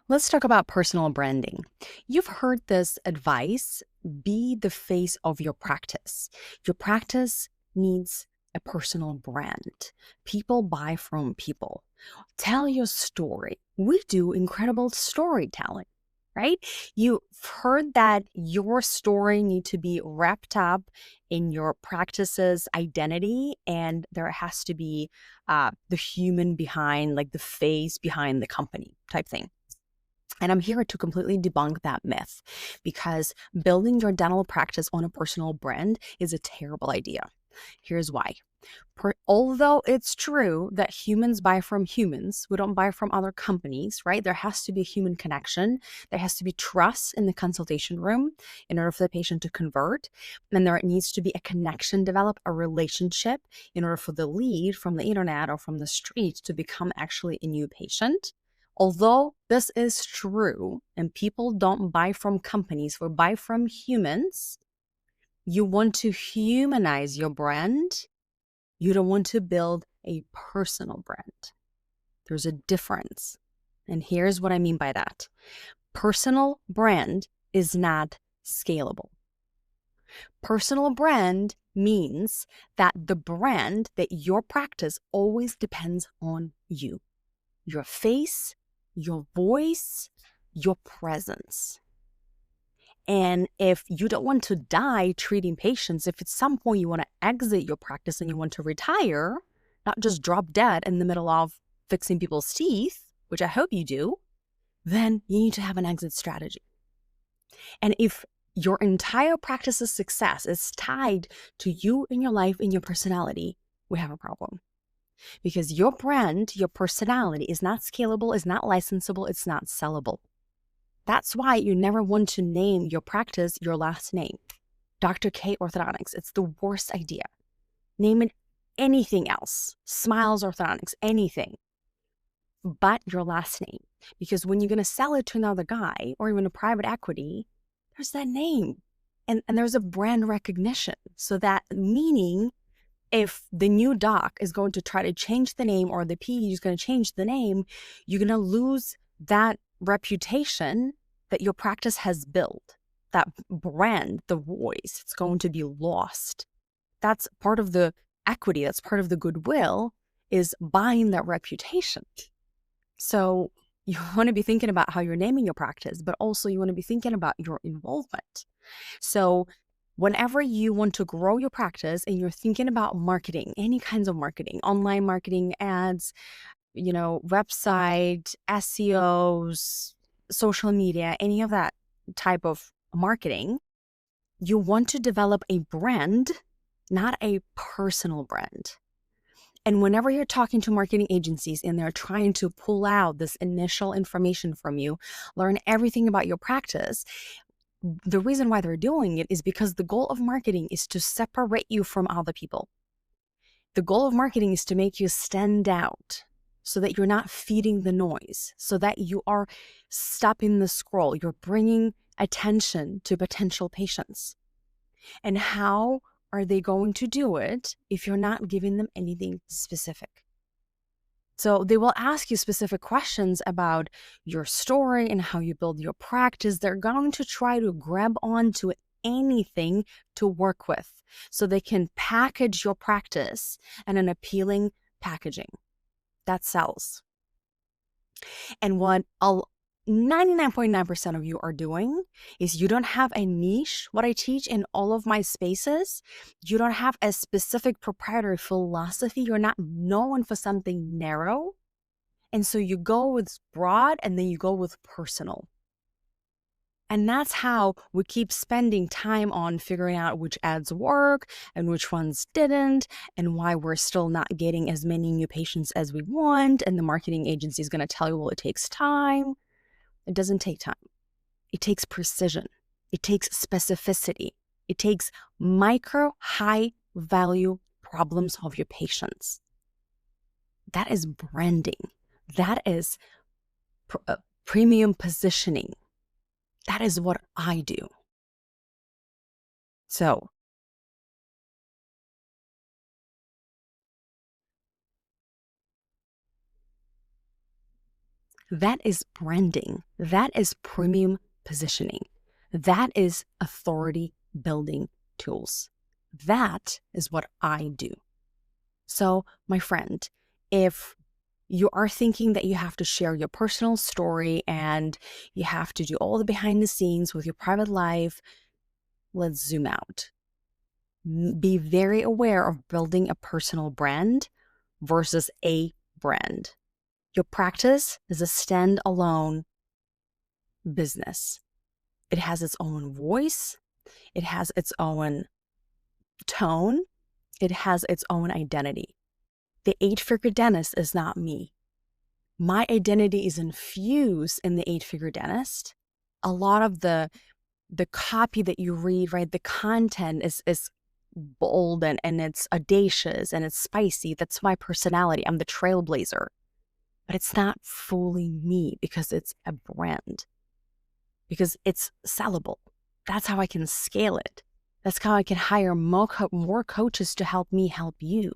Let's talk about personal branding. You've heard this advice, be the face of your practice. Your practice needs a personal brand. People buy from people. Tell your story. We do incredible storytelling, right? You've heard that your story need to be wrapped up in your practice's identity, and there has to be the human behind, like the face behind the company type thing. And I'm here to completely debunk that myth because building your dental practice on a personal brand is a terrible idea. Here's why. Although it's true that humans buy from humans, we don't buy from other companies, right? There has to be a human connection. There has to be trust in the consultation room in order for the patient to convert. And there needs to be a connection develop, a relationship in order for the lead from the internet or from the street to become actually a new patient. Although this is true and people don't buy from companies, we buy from humans, you want to humanize your brand. You don't want to build a personal brand. There's a difference. And here's what I mean by that. Personal brand is not scalable. Personal brand means that the brand that your practice always depends on you, your face, your voice, your presence. And if you don't want to die treating patients, if at some point you want to exit your practice and you want to retire, not just drop dead in the middle of fixing people's teeth, which I hope you do, then you need to have an exit strategy. And if your entire practice's success is tied to you in your life, in your personality, we have a problem. Because your brand, your personality is not scalable, is not licensable, it's not sellable. That's why you never want to name your practice your last name. Dr. K Orthodontics, it's the worst idea. Name it anything else, Smiles Orthodontics, anything, but your last name. Because when you're going to sell it to another guy or even a private equity, there's that name. And there's a brand recognition. So that meaning if the new doc is going to try to change the name or the PE is going to change the name, you're going to lose that reputation that your practice has built. That brand, the voice, it's going to be lost. That's part of the equity, that's part of the goodwill, is buying that reputation. So you want to be thinking about how you're naming your practice, but also you want to be thinking about your involvement. So whenever you want to grow your practice and you're thinking about marketing, any kinds of marketing, online marketing, ads, website, SEOs, social media, any of that type of marketing, you want to develop a brand, not a personal brand. And whenever you're talking to marketing agencies and they're trying to pull out this initial information from you, learn everything about your practice, the reason why they're doing it is because the goal of marketing is to separate you from other people. The goal of marketing is to make you stand out so that you're not feeding the noise, so that you are stopping the scroll. You're bringing attention to potential patients. And how are they going to do it if you're not giving them anything specific? So they will ask you specific questions about your story and how you build your practice. They're going to try to grab onto anything to work with so they can package your practice in an appealing packaging that sells. And what 99.9% of you are doing is you don't have a niche. What I teach in all of my spaces, you don't have a specific proprietary philosophy. You're not known for something narrow. And so you go with broad and then you go with personal. And that's how we keep spending time on figuring out which ads work and which ones didn't, and why we're still not getting as many new patients as we want. And the marketing agency is going to tell you, well, it takes time. It doesn't take time. It takes precision. It takes specificity. It takes micro, high value problems of your patients. That is branding. That is premium positioning. That is what I do. So That is branding. That is premium positioning. That is authority building tools. That is what I do. So, my friend, if you are thinking that you have to share your personal story and you have to do all the behind the scenes with your private life, let's zoom out. Be very aware of building a personal brand versus a brand. Your practice is a standalone business. It has its own voice, it has its own tone, it has its own identity. The eight-figure dentist is not me. My identity is infused in the eight-figure dentist. A lot of the copy that you read, right, the content is bold and it's audacious and it's spicy. That's my personality. I'm the trailblazer. But it's not fully me because it's a brand. Because it's sellable. That's how I can scale it. That's how I can hire more coaches to help me help you.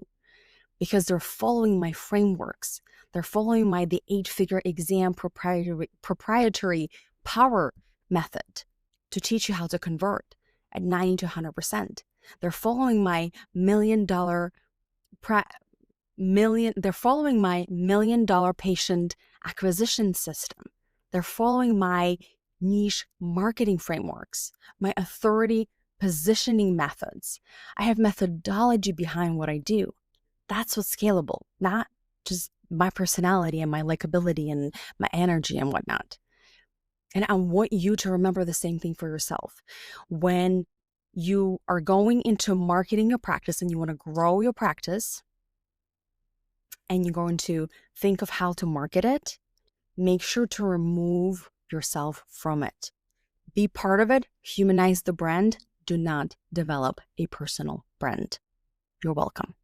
Because they're following my frameworks. They're following the 8-figure exam proprietary power method to teach you how to convert at 90 to 100%. They're following my $1 million patient acquisition system. They're following my niche marketing frameworks, my authority positioning methods. I have methodology behind what I do. That's what's scalable, not just my personality and my likability and my energy and whatnot. And I want you to remember the same thing for yourself. When you are going into marketing your practice and you want to grow your practice and you're going to think of how to market it, make sure to remove yourself from it. Be part of it, humanize the brand, do not develop a personal brand. You're welcome.